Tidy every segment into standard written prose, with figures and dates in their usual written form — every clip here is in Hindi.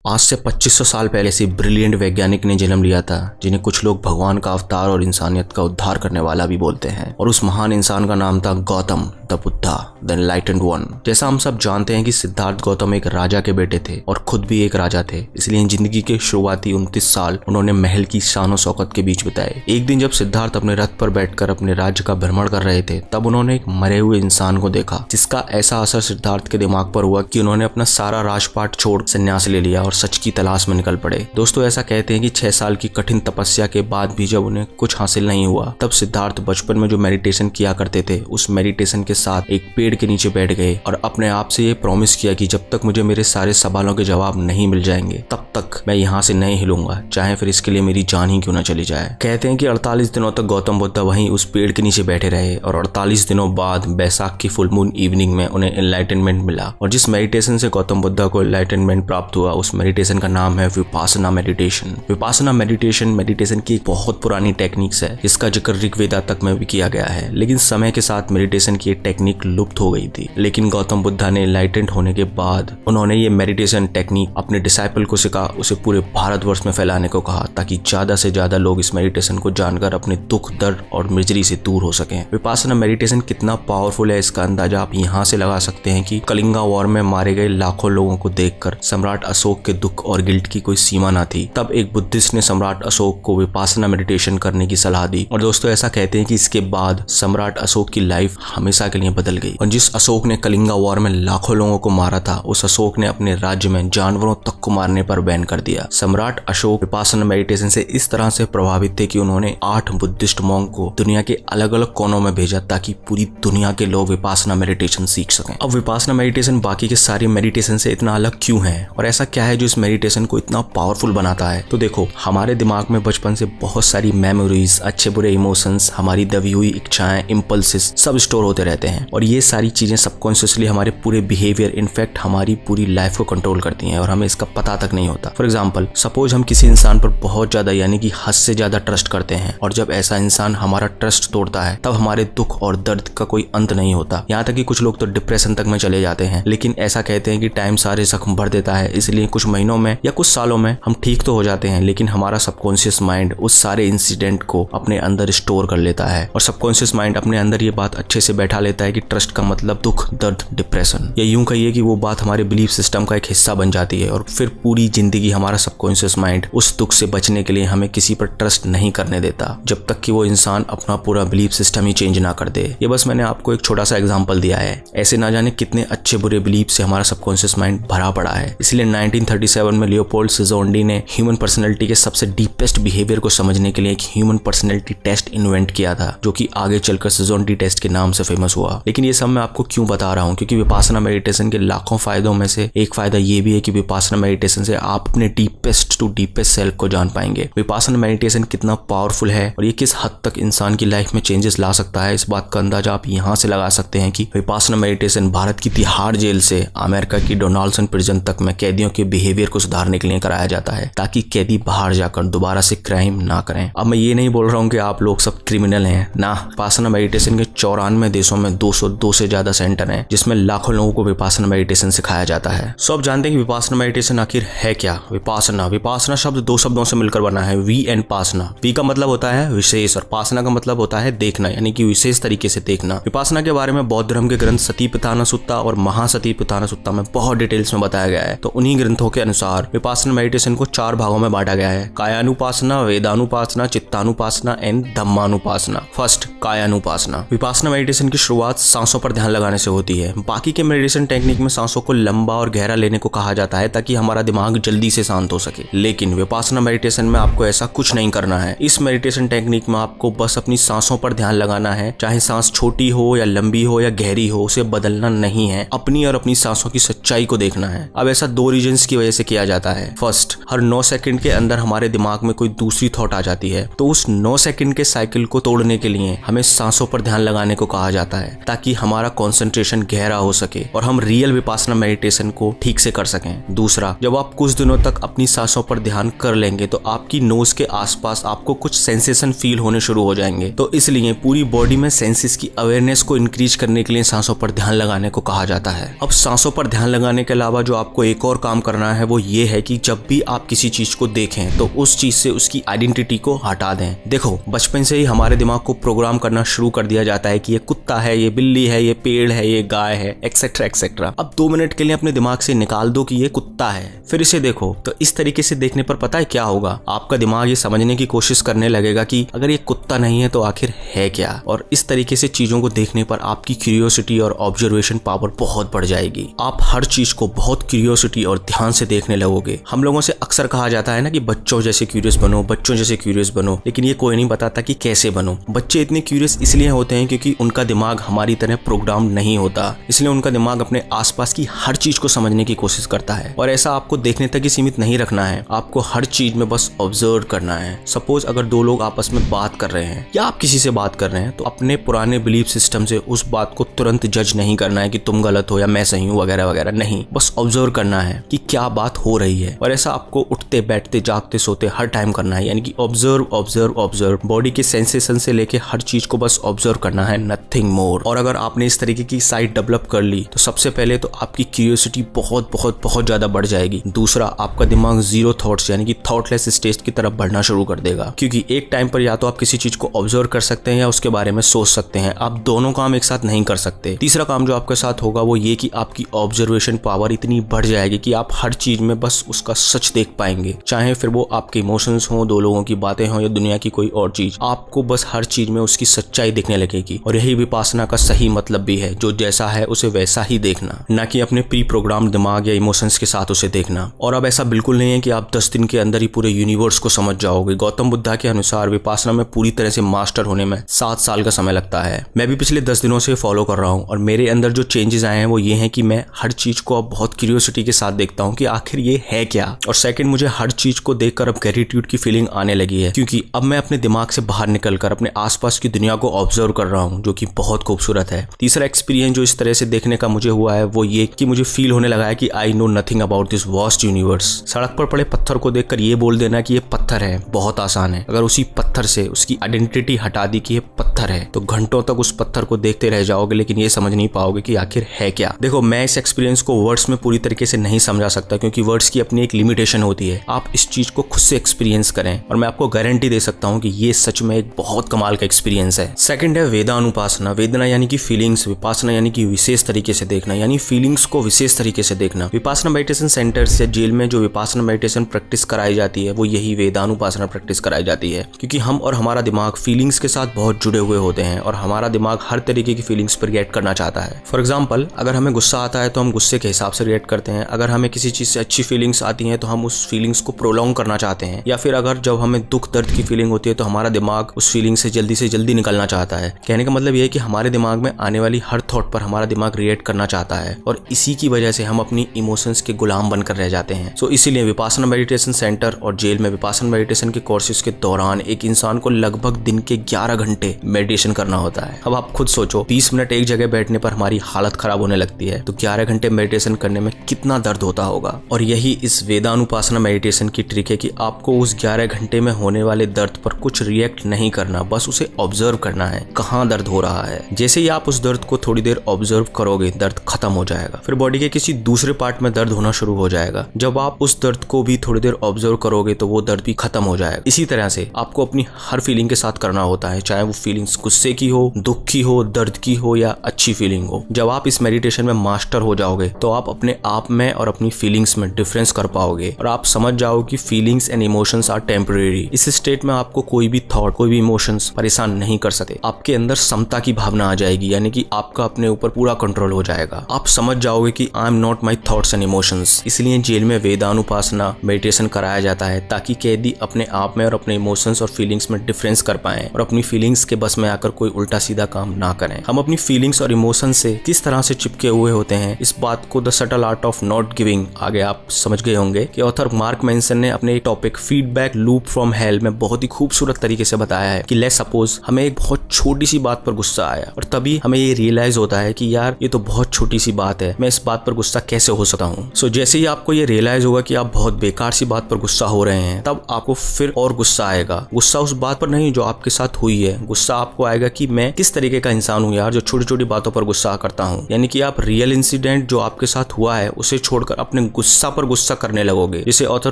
आज से 2500 साल पहले से ब्रिलियंट वैज्ञानिक ने जन्म लिया था, जिन्हें कुछ लोग भगवान का अवतार और इंसानियत का उद्धार करने वाला भी बोलते हैं। और उस महान इंसान का नाम था Gautam the Buddha, the enlightened one. जैसा हम सब जानते हैं कि सिद्धार्थ गौतम एक राजा के बेटे थे और खुद भी एक राजा थे, इसलिए जिंदगी के शुरुआती 29 साल उन्होंने महल की शानो शौकत के बीच बिताए। एक दिन जब सिद्धार्थ अपने रथ पर बैठकर अपने राज्य का भ्रमण कर रहे थे, तब उन्होंने एक मरे हुए इंसान को देखा, जिसका ऐसा असर सिद्धार्थ के दिमाग पर हुआ कि उन्होंने अपना सारा राजपाट छोड़ संन्यास ले लिया और सच की तलाश में निकल पड़े। दोस्तों, ऐसा कहते हैं कि 6 साल की कठिन तपस्या के बाद भी जब उन्हें कुछ हासिल नहीं हुआ, तब सिद्धार्थ बचपन में जो मेडिटेशन किया करते थे, उस मेडिटेशन के साथ एक पेड़ के नीचे बैठ गए और अपने आप से ये प्रॉमिस किया कि जब तक मुझे मेरे सारे सवालों के जवाब नहीं मिल जाएंगे, तब तक मैं यहाँ से नहीं हिलूंगा, चाहे फिर इसके लिए मेरी जान ही क्यों न चली जाए। कहते हैं कि 48 दिनों तक गौतम बुद्ध वहीं उस पेड़ के नीचे बैठे रहे और 48 दिनों बाद बैसाख की फुल मून इवनिंग में उन्हें एनलाइटनमेंट मिला। और जिस मेडिटेशन से गौतम बुद्ध को एनलाइटनमेंट प्राप्त हुआ, उस मेडिटेशन का नाम है विपासना मेडिटेशन। विपासना मेडिटेशन की एक बहुत पुरानी टेक्निक्स है, जिसका जिक्र ऋग्वेदा तक में भी किया गया है, लेकिन समय के साथ मेडिटेशन की टेक्निक लुप्त हो गई थी। लेकिन गौतम बुद्धा ने एनलाइटेंड होने के बाद उन्होंने ये मेडिटेशन टेक्निक अपने डिसाइपल को सिखा, उसे पूरे भारतवर्ष में फैलाने को कहा, ताकि ज्यादा से ज्यादा लोग इस मेडिटेशन को जानकर अपने दुख, दर्द और मिजरी से दूर हो सकें। विपासना मेडिटेशन कितना पावरफुल है, इसका अंदाजा आप यहाँ से लगा सकते हैं कि कलिंगा वॉर में मारे गए लाखों लोगों को देखकर सम्राट अशोक के दुख और गिल्ट की कोई सीमा ना थी। तब एक बुद्धिस्ट ने सम्राट अशोक को विपासना मेडिटेशन करने की सलाह दी। और दोस्तों, ऐसा कहते हैं कि इसके बाद सम्राट अशोक की लाइफ हमेशा के लिए बदल गई। और जिस अशोक ने कलिंगा वॉर में लाखों लोगों को मारा था, उस अशोक ने अपने राज्य में जानवरों तक को मारने पर बैन कर दिया। सम्राट अशोक विपासना मेडिटेशन से इस तरह से प्रभावित थे कि उन्होंने 8 बुद्धिस्ट मॉन्क को दुनिया के अलग अलग कोनों में भेजा, ताकि पूरी दुनिया के लोग विपासना मेडिटेशन सीख सकें। अब विपासना मेडिटेशन बाकी के सारी मेडिटेशन से इतना अलग क्यों है, और ऐसा क्या है जो इस मेडिटेशन को इतना पावरफुल बनाता है? तो देखो, हमारे दिमाग में बचपन से बहुत सारी मेमोरीज, अच्छे बुरे इमोशंस, हमारी दबी हुई इच्छाएं, इम्पल्सेस सब स्टोर होते रहते हैं, और ये सारी चीजें सबकॉन्शियसली हमारे पूरे बिहेवियर, इनफैक्ट हमारी पूरी लाइफ को कंट्रोल करती हैं और हमें इसका पता तक नहीं होता। फॉर एग्जाम्पल, सपोज हम किसी इंसान पर बहुत ज्यादा यानी कि हद से ज्यादा ट्रस्ट करते हैं, और जब ऐसा इंसान हमारा ट्रस्ट तोड़ता है, तब हमारे दुख और दर्द का कोई अंत नहीं होता। यहाँ तक कि कुछ लोग तो डिप्रेशन तक में चले जाते हैं। लेकिन ऐसा कहते हैं कि टाइम सारे जख्म भर देता है, इसलिए कुछ महीनों में या कुछ सालों में हम ठीक तो हो जाते हैं, लेकिन हमारा सबकॉन्शियस माइंड उस सारे इंसिडेंट को अपने अंदर स्टोर कर लेता है, और सबकॉन्शियस माइंड अपने अंदर ये बात अच्छे से बैठा लेता है कि ट्रस्ट का मतलब दुख, दर्द, डिप्रेशन, या यूं कहिए कि वो बात हमारे बिलीफ सिस्टम का एक हिस्सा बन जाती है। और फिर पूरी जिंदगी हमारा सबकॉन्शियस माइंड उस दुख से बचने के लिए हमें किसी पर ट्रस्ट नहीं करने देता, जब तक कि वो इंसान अपना पूरा बिलीफ सिस्टम ही चेंज ना कर दे। ये बस मैंने आपको एक छोटा सा एग्जांपल दिया है। ऐसे ना जाने कितने अच्छे बुरे बिलीफ से हमारा सबकॉन्शियस माइंड भरा पड़ा है। इसलिए 1937 में लियोपोल्ड सिजोंडी ने ह्यूमन पर्सनैलिटी के सबसे डीपेस्ट बिहेवियर को समझने के लिए एक ह्यूमन पर्सनैलिटी टेस्ट इन्वेंट किया था, जो कि आगे चलकर सिजोंडी टेस्ट के नाम से फेमस हुआ। लेकिन ये सब मैं आपको क्यों बता रहा हूँ? क्योंकि विपासना मेडिटेशन के लाखों फायदों में से एक फायदा ये भी है कि विपासना मेडिटेशन से आप अपने डीपेस्ट टू डीपेस्ट सेल्फ को जान पाएंगे। विपासना मेडिटेशन कितना पावरफुल है और ये किस हद तक इंसान की लाइफ में चेंजेस ला सकता है, इस बात का अंदाजा आप यहाँ से लगा सकते हैं कि विपासना मेडिटेशन भारत की तिहाड़ जेल से अमेरिका की डोनाल्डसन प्रिजन तक में कैदियों के बिहेवियर को सुधारने के लिए कराया जाता है, ताकि कैदी बाहर जाकर दोबारा से क्राइम ना करें। अब मैं ये नहीं बोल रहा हूँ कि आप लोग सब क्रिमिनल हैं ना। विपासना मेडिटेशन के 94 देशों में 202 से ज्यादा सेंटर हैं, जिसमें लाखों लोगों को विपासना मेडिटेशन सिखाया जाता है। सो आप जानते हैं कि विपासना मेडिटेशन आखिर है क्या? विपासना शब्द 2 शब्दों से मिलकर बना है, वी एंड पासना। वी का मतलब होता है विशेष और पासना का मतलब होता है देखना, यानी कि विशेष तरीके से देखना। विपासना के बारे में बौद्ध धर्म के ग्रंथ सतीपट्ठान सुत्ता और महासतीपट्ठान सुत्ता में बहुत डिटेल्स में बताया गया है। तो उन्हीं ग्रंथों के अनुसार विपासना मेडिटेशन को 4 भागों में बांटा गया है: कायानुपासना, वेदानुपासना, चित्तानुपासना एंड धम्मानुपासना। फर्स्ट, कायानुपासना। विपासना मेडिटेशन की शुरुआत सांसों पर ध्यान लगाने से होती है। बाकी के मेडिटेशन टेक्निक में सांसों को लंबा और गहरा लेने को कहा जाता है, ताकि हमारा दिमाग जल्दी से शांत हो सके। लेकिन विपासना मेडिटेशन में आपको ऐसा कुछ नहीं करना है। इस मेडिटेशन टेक्निक में आपको बस अपनी सांसों पर ध्यान लगाना है, चाहे सांस छोटी हो या लंबी हो या गहरी हो, उसे बदलना नहीं है। अपनी और अपनी सांसों की सच्चाई को देखना है। अब ऐसा 2 रीजंस की वजह से किया जाता है। फर्स्ट, हर 9 सेकंड के अंदर हमारे दिमाग में कोई दूसरी थॉट आ जाती है, तो उस 9 सेकंड के साइकिल को तोड़ने के लिए हमें सांसों पर ध्यान लगाना लगाने को कहा जाता है ताकि हमारा कंसंट्रेशन गहरा हो सके और हम रियल विपासना मेडिटेशन को ठीक से कर सकें। दूसरा, जब आप कुछ दिनों तक अपनी सांसों पर ध्यान कर लेंगे तो आपकी नोज के आसपास आपको कुछ सेंसेशन फील होने शुरू हो जाएंगे। तो इसलिए पूरी बॉडी में सेंसेस की अवेयरनेस को इंक्रीज करने के लिए सांसों पर ध्यान लगाने को कहा जाता है। अब सांसों पर ध्यान लगाने के अलावा जो आपको एक और काम करना है वो ये है कि जब भी आप किसी चीज को देखें तो उस चीज से उसकी आइडेंटिटी को हटा दें। देखो, बचपन से ही हमारे दिमाग को प्रोग्राम करना शुरू कर दिया जाता है कि ये कुत्ता है, ये बिल्ली है, ये पेड़ है, ये गाय है, एक्सेट्रा एक्सेट्रा। अब 2 मिनट के लिए अपने दिमाग से निकाल दो कि ये कुत्ता है, फिर इसे देखो। तो इस तरीके से देखने पर पता है क्या होगा, आपका दिमाग ये समझने की कोशिश करने लगेगा कि अगर ये कुत्ता नहीं है तो आखिर है क्या। और इस तरीके से चीजों को देखने पर आपकी क्यूरियोसिटी और ऑब्जर्वेशन पावर बहुत बढ़ जाएगी। आप हर चीज को बहुत क्यूरियोसिटी और ध्यान से देखने लगोगे। हम लोगों से अक्सर कहा जाता है ना कि बच्चों जैसे क्यूरियस बनो, बच्चों जैसे क्यूरियस बनो, लेकिन ये कोई नहीं बताता कि कैसे बनो। बच्चे इतने क्यूरियस इसलिए होते हैं क्योंकि उनका दिमाग हमारी तरह प्रोग्राम नहीं होता, इसलिए उनका दिमाग अपने आसपास की हर चीज को समझने की कोशिश करता है। और ऐसा आपको देखने तक ही सीमित नहीं रखना है, आपको हर चीज में बस ऑब्जर्व करना है। सपोज अगर 2 लोग आपस में बात कर रहे हैं या आप किसी से बात कर रहे हैं तो अपने पुराने बिलीफ सिस्टम से उस बात को तुरंत जज नहीं करना है कि तुम गलत हो या मैं सही हूँ वगैरह वगैरह, नहीं, बस ऑब्जर्व करना है कि क्या बात हो रही है। और ऐसा आपको उठते बैठते जागते सोते हर टाइम करना है, यानी कि ऑब्जर्व ऑब्जर्व ऑब्जर्व, बॉडी के सेंसेशन से लेके हर चीज को बस ऑब्जर्व करना है, नथिंग मोर। और अगर आपने इस तरीके की साइट डेवलप कर ली तो सबसे पहले तो आपकी क्यूरियोसिटी बहुत बहुत बहुत ज्यादा बढ़ जाएगी। दूसरा, आपका दिमाग जीरो थॉट्स यानी कि थॉटलेस स्टेज की तरफ बढ़ना शुरू कर देगा, क्योंकि एक टाइम पर या तो आप किसी चीज को ऑब्जर्व कर सकते हैं या उसके बारे में सोच सकते हैं, आप दोनों काम एक साथ नहीं कर सकते। तीसरा काम जो आपके साथ होगा वो ये कि आपकी ऑब्जर्वेशन पावर इतनी बढ़ जाएगी कि आप हर चीज में बस उसका सच देख पाएंगे, चाहे फिर वो आपके इमोशंस हो, 2 लोगों की बातें हो या दुनिया की कोई और चीज, आपको बस हर चीज में उसकी सच्चाई दिखने लगेगी। और यही विपासना का सही मतलब भी है, जो जैसा है उसे वैसा ही देखना, ना कि अपने प्री प्रोग्राम दिमाग या इमोशंस के साथ उसे देखना। और अब ऐसा बिल्कुल नहीं है कि आप 10 दिन के अंदर ही पूरे यूनिवर्स को समझ जाओगे। गौतम बुद्धा के अनुसार विपासना में पूरी तरह से मास्टर होने में 7 साल का समय लगता है। मैं भी पिछले 10 दिनों से फॉलो कर रहा हूँ और मेरे अंदर जो चेंजेस आए हैं वो ये हैं कि मैं हर चीज को अब बहुत क्यूरियोसिटी के साथ देखता हूँ कि आखिर ये है क्या। और सेकंड, मुझे हर चीज को देखकर अब ग्रेटिट्यूड की फीलिंग आने लगी है, क्योंकि अब मैं अपने दिमाग से बाहर निकलकर अपने आसपास की दुनिया को ऑब्जर्व कर रहा हूँ, जो कि बहुत खूबसूरत है। तीसरा एक्सपीरियंस जो इस तरह से देखने का मुझे हुआ है वो ये कि मुझे फील होने लगा है कि I know nothing about this vast universe. सड़क पर पड़े पत्थर को देखकर ये बोल देना कि ये पत्थर है बहुत आसान है। अगर उसी पत्थर से उसकी आइडेंटिटी हटा दी कि ये पत्थर है तो घंटों तक उस पत्थर को देखते रह जाओगे, लेकिन ये समझ नहीं पाओगे कि आखिर है क्या। देखो, मैं इस एक्सपीरियंस को वर्ड्स में पूरी तरीके से नहीं समझा सकता, क्योंकि वर्ड्स की अपनी एक लिमिटेशन होती है। आप इस चीज को खुद से एक्सपीरियंस करें और मैं आपको गारंटी दे सकता हूँ कि ये सच में एक बहुत कमाल का एक्सपीरियंस है। सेकंड है वेदानुपासना। वेदना यानी कि फीलिंग्स, विपासना यानी कि विशेष तरीके से देखना, यानी फीलिंग्स को विशेष तरीके से देखना। विपासना मेडिटेशन सेंटर्स या जेल में जो विपासना मेडिटेशन प्रैक्टिस कराई जाती है वो यही वेदानुपासना प्रैक्टिस कराई जाती है, क्योंकि हम और हमारा दिमाग फीलिंग्स के साथ बहुत जुड़े हुए होते हैं और हमारा दिमाग हर तरीके की फीलिंग्स पर रिएक्ट करना चाहता है। फॉर एग्जाम्पल, अगर हमें गुस्सा आता है तो हम गुस्से के हिसाब से रिएक्ट करते हैं। अगर हमें किसी चीज से अच्छी फीलिंग्स आती हैं तो हम उस फीलिंग्स को प्रोलॉन्ग करना चाहते हैं। या फिर अगर जब हमें दुख दर्द की फीलिंग होती है तो हमारा दिमाग उस फीलिंग से जल्दी निकलना चाहता है। कहने का मतलब ये है कि हमारे दिमाग में आने वाली हर थॉट पर हमारा दिमाग रिएक्ट करना चाहता है और इसी की वजह से हम अपनी इमोशंस के गुलाम बनकर रह जाते हैं। सो इसीलिए विपासना मेडिटेशन सेंटर और जेल में विपासना मेडिटेशन के कोर्सेज के दौरान एक इंसान को लगभग दिन के 11 घंटे मेडिटेशन करना होता है। अब आप खुद सोचो, 20 मिनट एक जगह बैठने पर हमारी हालत खराब होने लगती है, तो 11 घंटे मेडिटेशन करने में कितना दर्द होता होगा। और यही इस वेदानुपासना मेडिटेशन की ट्रिक है कि आपको उस 11 घंटे में होने वाले दर्द पर कुछ रिएक्ट नहीं करना, बस उसे ऑब्जर्व करना है कहाँ दर्द हो रहा है। जैसे ही आप उस दर्द को थोड़ी देर ऑब्जर्व करोगे, दर्द खत्म हो जाएगा, फिर बॉडी के किसी दूसरे पार्ट में दर्द होना शुरू हो जाएगा। जब आप उस दर्द को भी थोड़ी देर ऑब्जर्व करोगे तो वो दर्द भी खत्म हो जाएगा। इसी तरह से आपको अपनी हर फीलिंग के साथ करना होता है, चाहे वो फीलिंग्स गुस्से की हो, दुख की हो, दर्द की हो या अच्छी फीलिंग हो। जब आप इस मेडिटेशन में मास्टर हो जाओगे तो आप अपने आप में और अपनी फीलिंग्स में डिफरेंस कर पाओगे और आप समझ जाओगे कि feelings and emotions are temporary. इस स्टेट में आपको कोई भी थॉट, कोई भी इमोशंस परेशान नहीं कर सकते। आपके अंदर समता की भावना आ जाएगी, यानी कि आपका अपने ऊपर पूरा कंट्रोल हो जाएगा। आप समझ जाओगे कि I am not my thoughts and emotions. इसलिए जेल में वेदानुपासना मेडिटेशन कराया जाता है ताकि कैदी अपने आप में और अपने इमोशंस और फीलिंग्स में डिफरेंस कर पाएं और अपनी फीलिंग्स के बस में आकर कोई उल्टा सीधा काम ना करें। हम अपनी फीलिंग्स और इमोशंस से किस तरह से चिपके हुए होते हैं, इस बात को the subtle art of not giving आगे आप समझ गए होंगे कि ऑथर मार्क मैंसन ने अपने topic feedback loop from hello में बहुत ही खूबसूरत तरीके से बताया है कि लेट्स सपोज हमें एक बहुत छोटी सी बात पर गुस्सा आया और तभी हमें ये रियलाइज होता है कि यार ये तो बहुत छोटी सी बात है, मैं इस बात पर गुस्सा कैसे हो सकता हूँ। सो जैसे ही आपको ये रियलाइज होगा कि आप बहुत बेकार सी बात पर गुस्सा हो रहे हैं, तब आपको फिर और गुस्सा आएगा। गुस्सा उस बात पर नहीं जो आपके साथ हुई है, गुस्सा आपको आएगा कि मैं किस तरीके का इंसान हूँ यार जो छोटी छोटी बातों पर गुस्सा करता हूँ। यानी कि आप रियल इंसिडेंट जो आपके साथ हुआ है उसे छोड़कर अपने गुस्सा पर गुस्सा करने लगोगे, जिसे author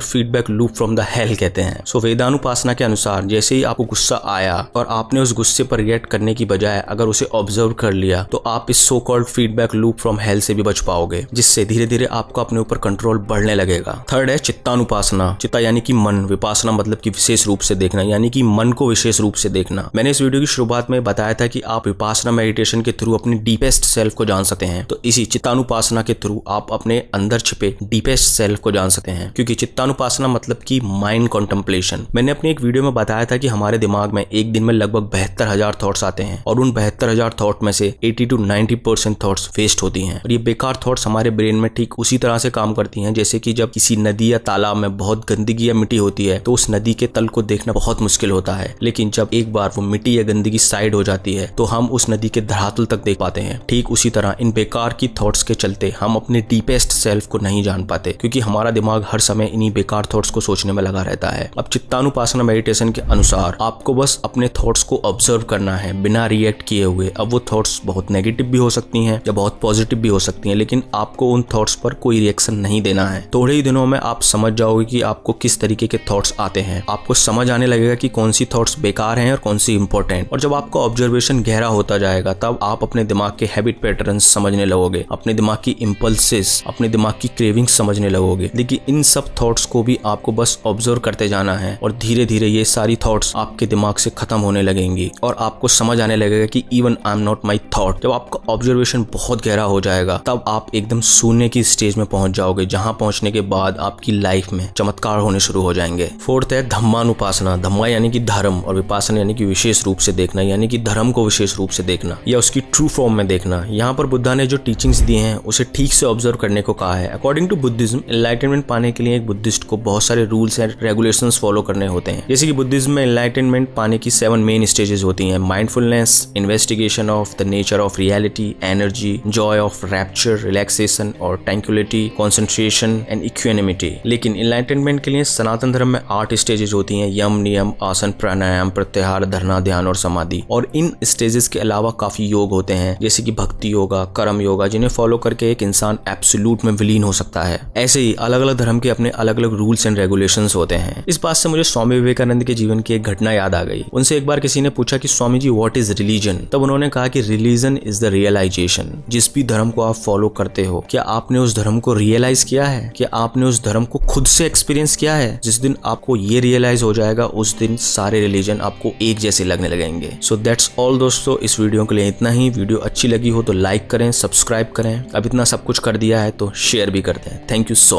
feedback loop from the hell कहते हैं। सो वेदानुपासना के अनुसार जैसे ही आपको गुस्सा आया और आपने उस गुस्से पर रिएक्ट करने की बजाय अगर उसे ऑब्जर्व कर लिया, तो आप इस so called feedback loop from hello से भी बच पाओगे, जिससे धीरे धीरे आपको अपने ऊपर कंट्रोल बढ़ने लगेगा। थर्ड है चित्तानुपासना। चित्ता यानी कि मन, विपासना मतलब कि विशेष रूप से देखना, यानी कि मन को विशेष रूप से देखना। मैंने इस वीडियो की शुरुआत में बताया था कि आप विपासना मेडिटेशन के थ्रू अपनी डीपेस्ट सेल्फ को जान सकते हैं, तो इसी चित्तानुपासना के थ्रू आप अपने अंदर छिपे डीपेस्ट सेल्फ को जान सकते हैं। क्योंकि चित्तानुपासना मतलब कि माइंड कॉन्टेम्पलेशन। मैंने अपनी एक वीडियो में बताया था कि हमारे दिमाग में एक दिन में लगभग 72,000 थॉट्स आते हैं और उन 72,000 थॉट में से 80 to 90% थॉट्स वेस्ट होती हैं। और ये बेकार थॉट्स हमारे ब्रेन में ठीक उसी तरह से काम करती हैं जैसे कि जब किसी नदी या तालाब में बहुत गंदगी या मिट्टी होती है तो उस नदी के तल को देखना बहुत मुश्किल होता है, लेकिन जब एक बार वो मिट्टी या गंदगी साइड हो जाती है तो हम उस नदी के धरातल तक देख पाते हैं। ठीक उसी तरह इन बेकार की थॉट्स के चलते हम अपने डीपेस्ट सेल्फ को नहीं जान पाते, क्योंकि हमारा दिमाग हर समय इन्हीं बेकार थॉट्स को सोचने में लगा रहता है। अब चित्तानुपासना मेडिटेशन के अनुसार आपको बस अपने थॉट्स को ऑब्जर्व करना है बिना रिएक्ट किए हुए। अब वो थॉट्स बहुत नेगेटिव भी हो सकती हैं या बहुत पॉजिटिव भी हो सकती हैं, लेकिन आपको उन थॉट्स पर कोई रिएक्शन नहीं देना है। थोड़े ही दिनों में आप समझ जाओगे कि आपको किस तरीके के थॉट्स आते हैं। आपको समझ आने लगेगा कि कौन सी थॉट्स बेकार हैं और कौन सी इंपॉर्टेंट। और जब आपका ऑब्जर्वेशन गहरा होता जाएगा तब आप अपने दिमाग के हैबिट पैटर्न्स समझने लगोगे, अपने दिमाग की इंपल्सेस, अपने दिमाग की क्रेविंग्स समझने लगोगे। देखिए इन सब थॉट्स को भी आपको बस ऑब्जर्व करते जाना है और धीरे धीरे ये सारी थॉट्स आपके दिमाग से खत्म होने लगेंगी और आपको समझ आने लगेगा कि even I am not my thought. जब आपका ऑब्जर्वेशन बहुत गहरा हो जाएगा तब आप एकदम शून्य की स्टेज में पहुंच जाओगे, जहां पहुंचने के बाद आपकी लाइफ में चमत्कार होने शुरू हो जाएंगे। फोर्थ है धम्मानुपासना। धम्मा यानी कि धर्म और विपासना यानी कि विशेष रूप से देखना, यानी कि धर्म को विशेष रूप से देखना या उसकी ट्रू फॉर्म में देखना। यहाँ पर बुद्धा ने जो टीचिंग्स दी हैं उसे ठीक से ऑब्जर्व करने को कहा है। अकॉर्डिंग टू बुद्धिज्म, एनलाइटनमेंट पाने के लिए एक बुद्धिस्ट को बहुत सारे रूल्स एंड रेगुलेशंस फॉलो करने होते हैं। जैसे कि बुद्धिज्म में एनलाइटनमेंट पाने की 7 मेन स्टेजेस होती हैं: mindfulness, investigation of the nature of reality, energy, Joy of rapture, relaxation और ट्रैंक्विलिटी, कंसंट्रेशन एंड इक्विनिमिटी। लेकिन एनलाइटनमेंट के लिए सनातन धर्म में 8 स्टेजेस होती हैं: यम, नियम, आसन, प्राणायाम, प्रत्याहार, धरना, ध्यान और समाधि। और इन स्टेजेस के अलावा काफी योग होते हैं जैसे कि भक्ति योगा, कर्म योगा, जिन्हें फॉलो करके एक इंसान एब्सोल्यूट में विलीन हो सकता है। ऐसे ही अलग अलग धर्म के अपने अलग अलग रूल्स एंड रेगुलेशंस होते हैं। इस बात से मुझे स्वामी विवेकानंद के जीवन की एक घटना याद आ गई। उनसे एक बार किसी ने पूछा कि Swami ji what is religion? तब उन्होंने कहा कि रिलीजन इज द रियलाइजेशन। जिस भी धर्म को आप फॉलो करते हो, क्या आपने उस धर्म को रियलाइज किया है? क्या आपने उस धर्म को खुद से एक्सपीरियंस किया है? जिस दिन आपको ये रियलाइज हो जाएगा उस दिन सारे रिलीजन आपको एक जैसे लगने लगेंगे। सो दैट्स ऑल दोस्तों, इस वीडियो के लिए इतना ही। वीडियो अच्छी लगी हो तो लाइक करें, सब्सक्राइब करें। अब इतना सब कुछ कर दिया है तो शेयर भी कर दें। Thank you so much.